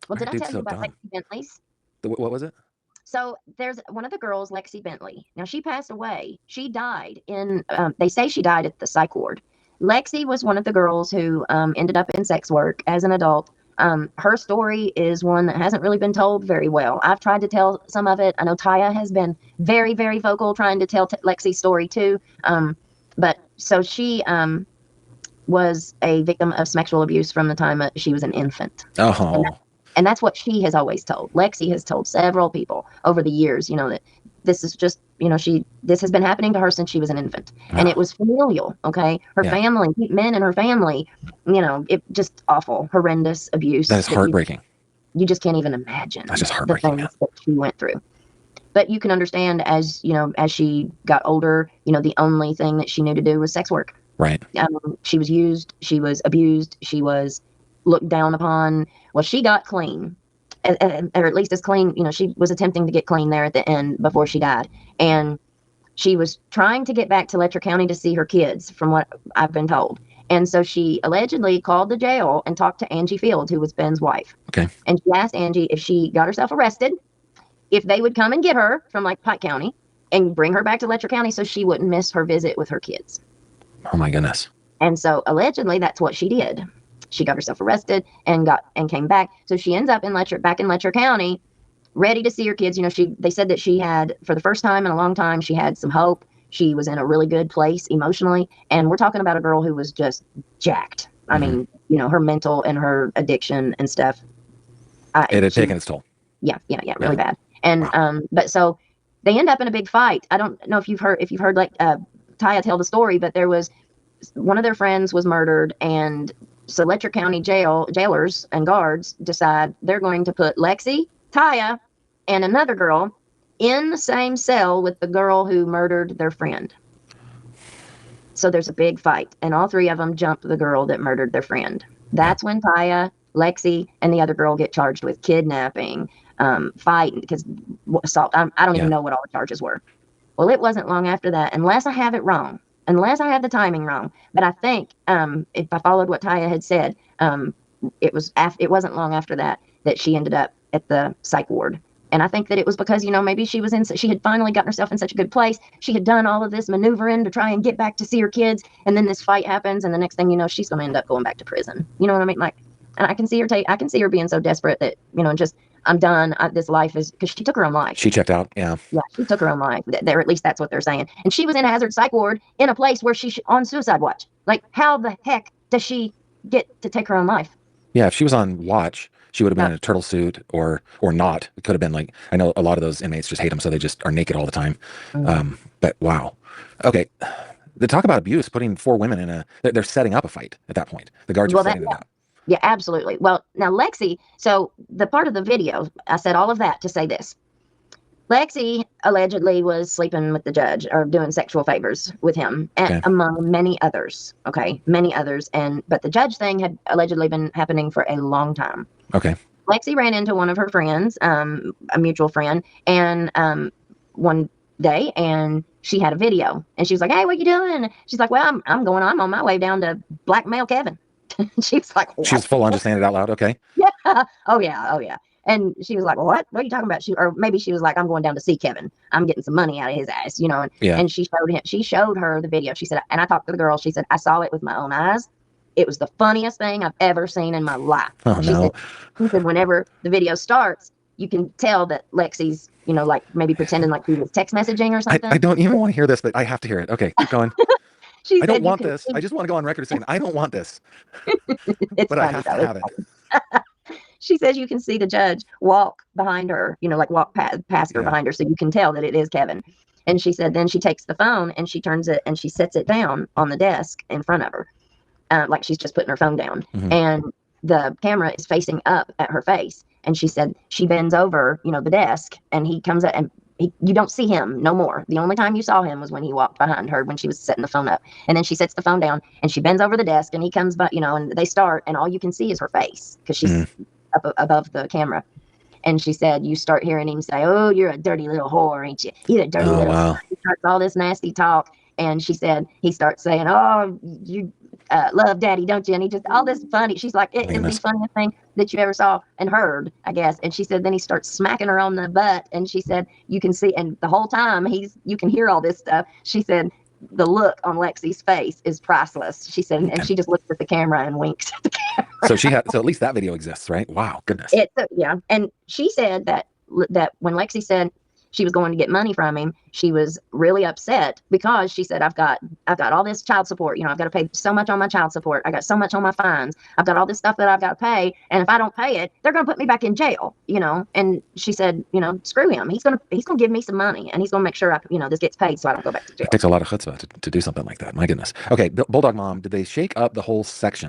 Well, Why are did I dudes tell you so about dumb? Lexy Bentley's? What was it? So there's one of the girls, Lexy Bentley. Now she passed away. She died in. They say she died at the psych ward. Lexy was one of the girls who ended up in sex work as an adult. Her story is one that hasn't really been told very well. I've tried to tell some of it. I know Taya has been very, very vocal trying to tell Lexi's story too. But so she was a victim of sexual abuse from the time she was an infant. And Oh, and that's what she has always told. Lexy has told several people over the years, that this is just, this has been happening to her since she was an infant. And it oh, was familial, okay? Her yeah. family, men in her family, it just awful, horrendous That abuse is that heartbreaking. you just can't even imagine That's just the heartbreaking, man. things that she went through. But you can understand as she got older, the only thing that she knew to do was sex work. Right. She was used, she was abused, she was looked down upon. Well, she got clean, or at least as clean. She was attempting to get clean there at the end before she died, and she was trying to get back to Letcher County to see her kids, from what I've been told. And so she allegedly called the jail and talked to Angie Fields, who was Ben's wife. Okay. And she asked Angie if she got herself arrested, if they would come and get her from like Pike County and bring her back to Letcher County so she wouldn't miss her visit with her kids. Oh my goodness. And so allegedly that's what she did. She got herself arrested and came back. So she ends up back in Letcher County, ready to see her kids. They said that she had, for the first time in a long time, she had some hope. She was in a really good place emotionally. And we're talking about a girl who was just jacked. I mean, her mental and her addiction and stuff. It had taken its toll. Yeah, really bad. And but so they end up in a big fight. I don't know if you've heard like Taya tell the story, but there was one of their friends was murdered, and so Letcher County jailers and guards decide they're going to put Lexy, Taya, and another girl in the same cell with the girl who murdered their friend. So there's a big fight, and all three of them jump the girl that murdered their friend. That's when Taya, Lexy, and the other girl get charged with kidnapping, fight, because assault. I don't even know what all the charges were. Well, it wasn't long after that, unless I have it wrong, unless I have the timing wrong. But I think if I followed what Taya had said, it wasn't long after that she ended up at the psych ward. And I think that it was because, maybe she had finally gotten herself in such a good place. She had done all of this maneuvering to try and get back to see her kids. And then this fight happens. And the next thing you know, she's going to end up going back to prison. You know what I mean? Like, and I can see her being so desperate that, just, I'm done. This life is, because she took her own life. She checked out. Yeah. Yeah, she took her own life. There, at least that's what they're saying. And she was in a hazard psych ward in a place where she's on suicide watch. Like, how the heck does she get to take her own life? Yeah, if she was on watch, she would have been in a turtle suit or not. It could have been like, I know a lot of those inmates just hate them, so they just are naked all the time. But wow. Okay. The talk about abuse, putting four women in they're setting up a fight at that point. The guards are setting it up. Yeah, absolutely. Well, now Lexy, so the part of the video, I said all of that to say this. Lexy allegedly was sleeping with the judge or doing sexual favors with him, among many others. Okay, many others. But the judge thing had allegedly been happening for a long time. Okay. Lexy ran into one of her friends, a mutual friend, and one day, and she had a video, and she was like, "Hey, what you doing?" She's like, "Well, I'm on my way down to blackmail Kevin." She was like, what? She was full on just saying it out loud. Okay. Yeah. Oh yeah. And she was like, well, what are you talking about? Or maybe she was like, I'm going down to see Kevin. I'm getting some money out of his ass, And she showed her the video. She said, and I talked to the girl. She said, I saw it with my own eyes. It was the funniest thing I've ever seen in my life. Oh, she said, whenever the video starts, you can tell that Lexy's, like maybe pretending like he was text messaging or something. I don't even want to hear this, but I have to hear it. Okay, keep going. I don't want this. I just want to go on record saying I don't want this. But I have to have it. She says you can see the judge walk behind her, like walk past her behind her, so you can tell that it is Kevin. And she said then she takes the phone and she turns it and she sets it down on the desk in front of her, like she's just putting her phone down. Mm-hmm. And the camera is facing up at her face. And she said she bends over, the desk, and he comes up and you don't see him no more. The only time you saw him was when he walked behind her when she was setting the phone up. And then she sets the phone down and she bends over the desk and he comes by, and they start and all you can see is her face because she's up above the camera. And she said, you start hearing him say, "Oh, you're a dirty little whore, ain't you? You're a dirty little whore." He starts all this nasty talk. And she said, he starts saying, "Oh, love daddy, don't you? And he just, all this funny. She's like, Oh it my is the goodness. funniest thing that you ever saw and heard, I guess. And she said, then he starts smacking her on the butt. And she said, you can see, and the whole time you can hear all this stuff. She said, the look on Lexy's face is priceless. She said, and Okay. she just looks at the camera and winks at the So camera. so at least that video exists, right? Wow, goodness. Yeah. And she said that when Lexy said she was going to get money from him, she was really upset because she said, I've got all this child support. I've got to pay so much on my child support. I got so much on my fines. I've got all this stuff that I've got to pay. And if I don't pay it, they're going to put me back in jail, And she said, screw him. He's going to give me some money, and he's going to make sure this gets paid so I don't go back to It jail. takes a lot of chutzpah to do something like that. My goodness. Okay, Bulldog Mom, did they shake up the whole section